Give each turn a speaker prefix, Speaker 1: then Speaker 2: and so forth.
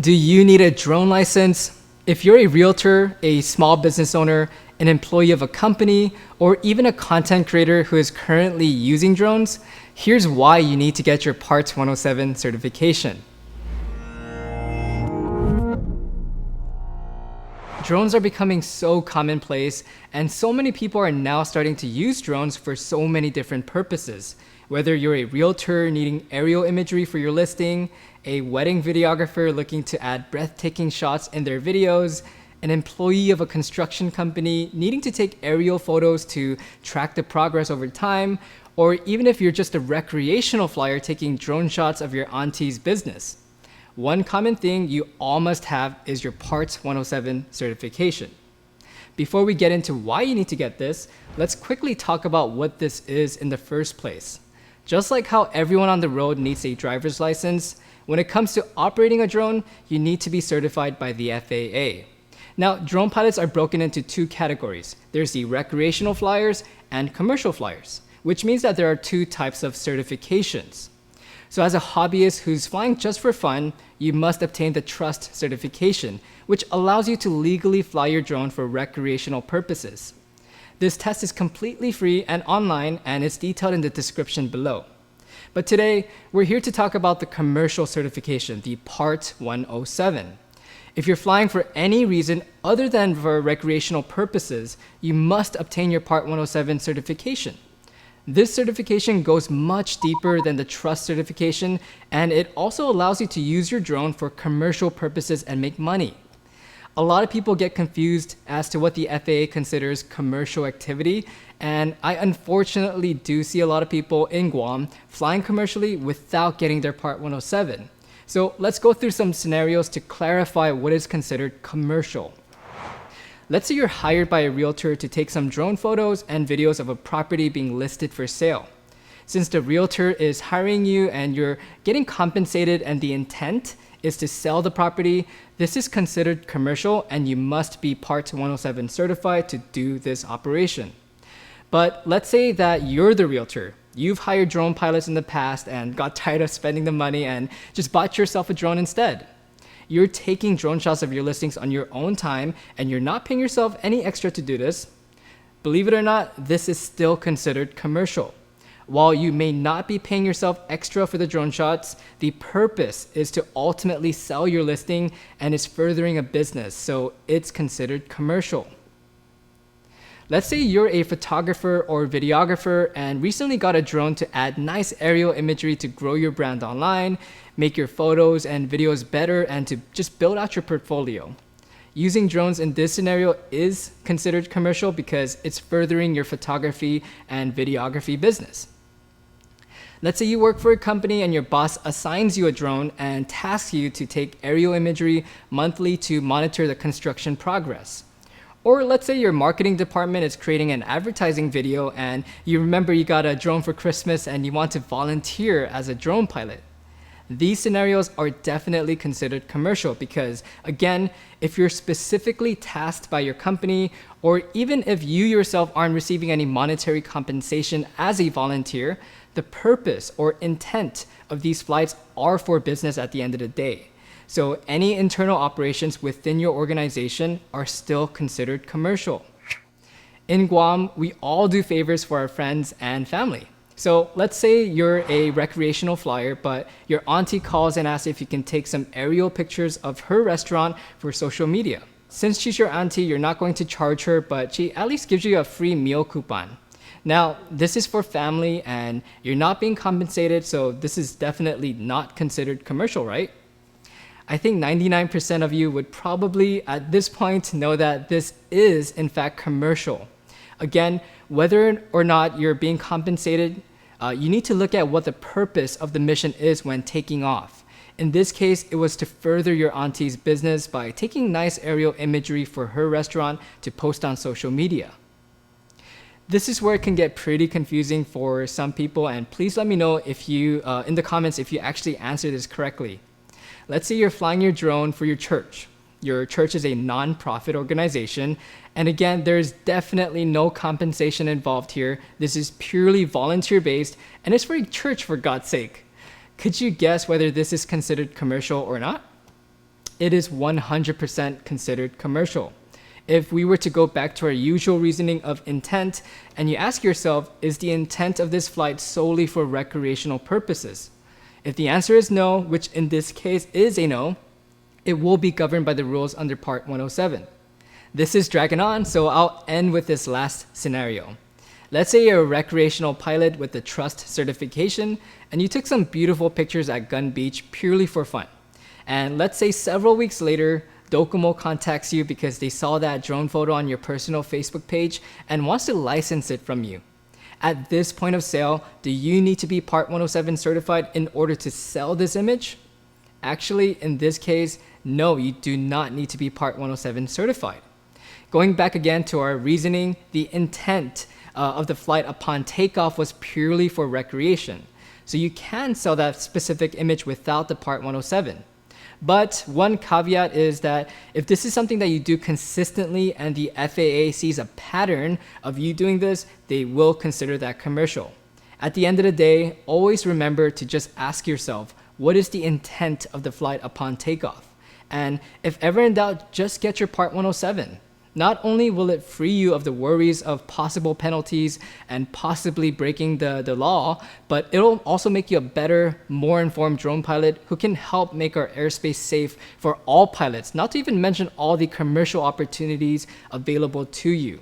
Speaker 1: Do you need a drone license? If you're a realtor, a small business owner, an employee of a company, or even a content creator who is currently using drones, here's why you need to get your Part 107 certification. Drones are becoming so commonplace, and so many people are now starting to use drones for so many different purposes. Whether you're a realtor needing aerial imagery for your listing, a wedding videographer looking to add breathtaking shots in their videos, an employee of a construction company needing to take aerial photos to track the progress over time, or even if you're just a recreational flyer taking drone shots of your auntie's business. One common thing you all must have is your Part 107 certification. Before we get into why you need to get this, let's quickly talk about what this is in the first place. Just like how everyone on the road needs a driver's license, when it comes to operating a drone, you need to be certified by the FAA. Now, drone pilots are broken into two categories. There's the recreational flyers and commercial flyers, which means that there are two types of certifications. So as a hobbyist who's flying just for fun, you must obtain the Trust certification, which allows you to legally fly your drone for recreational purposes. This test is completely free and online, and it's detailed in the description below. But today, we're here to talk about the commercial certification, the Part 107. If you're flying for any reason other than for recreational purposes, you must obtain your Part 107 certification. This certification goes much deeper than the Trust certification, and it also allows you to use your drone for commercial purposes and make money. A lot of people get confused as to what the FAA considers commercial activity, and I unfortunately do see a lot of people in Guam flying commercially without getting their Part 107. So let's go through some scenarios to clarify what is considered commercial. Let's say you're hired by a realtor to take some drone photos and videos of a property being listed for sale. Since the realtor is hiring you and you're getting compensated and the intent is to sell the property, this is considered commercial and you must be Part 107 certified to do this operation. But let's say that you're the realtor. You've hired drone pilots in the past and got tired of spending the money and just bought yourself a drone instead. You're taking drone shots of your listings on your own time and you're not paying yourself any extra to do this. Believe it or not, this is still considered commercial. While you may not be paying yourself extra for the drone shots, the purpose is to ultimately sell your listing and is furthering a business, so it's considered commercial. Let's say you're a photographer or videographer and recently got a drone to add nice aerial imagery to grow your brand online, make your photos and videos better, and to just build out your portfolio. Using drones in this scenario is considered commercial because it's furthering your photography and videography business. Let's say you work for a company and your boss assigns you a drone and tasks you to take aerial imagery monthly to monitor the construction progress. Or let's say your marketing department is creating an advertising video and you remember you got a drone for Christmas and you want to volunteer as a drone pilot. These scenarios are definitely considered commercial because, again, if you're specifically tasked by your company, or even if you yourself aren't receiving any monetary compensation as a volunteer, the purpose or intent of these flights are for business at the end of the day. So any internal operations within your organization are still considered commercial. In Guam, we all do favors for our friends and family. So let's say you're a recreational flyer, but your auntie calls and asks if you can take some aerial pictures of her restaurant for social media. Since she's your auntie, you're not going to charge her, but she at least gives you a free meal coupon. Now, this is for family and you're not being compensated, so this is definitely not considered commercial, right? I think 99% of you would probably at this point know that this is in fact commercial. Again, whether or not you're being compensated, you need to look at what the purpose of the mission is when taking off. In this case, it was to further your auntie's business by taking nice aerial imagery for her restaurant to post on social media. This is where it can get pretty confusing for some people, and please let me know if you, in the comments if you actually answered this correctly. Let's say you're flying your drone for your church. Your church is a non-profit organization, and again, there's definitely no compensation involved here. This is purely volunteer-based, and it's for a church, for God's sake. Could you guess whether this is considered commercial or not? it is 100% considered commercial. If we were to go back to our usual reasoning of intent, and you ask yourself, is the intent of this flight solely for recreational purposes? If the answer is no, which in this case is a no, it will be governed by the rules under Part 107. This is dragging on, so I'll end with this last scenario. Let's say you're a recreational pilot with the Trust certification, and you took some beautiful pictures at Gun Beach purely for fun. And let's say several weeks later, Docomo contacts you because they saw that drone photo on your personal Facebook page and wants to license it from you. At this point of sale, do you need to be Part 107 certified in order to sell this image? Actually, in this case, no, you do not need to be Part 107 certified. Going back again to our reasoning, the intent of the flight upon takeoff was purely for recreation. So you can sell that specific image without the Part 107. But one caveat is that if this is something that you do consistently and the FAA sees a pattern of you doing this, they will consider that commercial. At the end of the day, always remember to just ask yourself, what is the intent of the flight upon takeoff? And if ever in doubt, just get your Part 107. Not only will it free you of the worries of possible penalties and possibly breaking the law, but it'll also make you a better, more informed drone pilot who can help make our airspace safe for all pilots, not to even mention all the commercial opportunities available to you.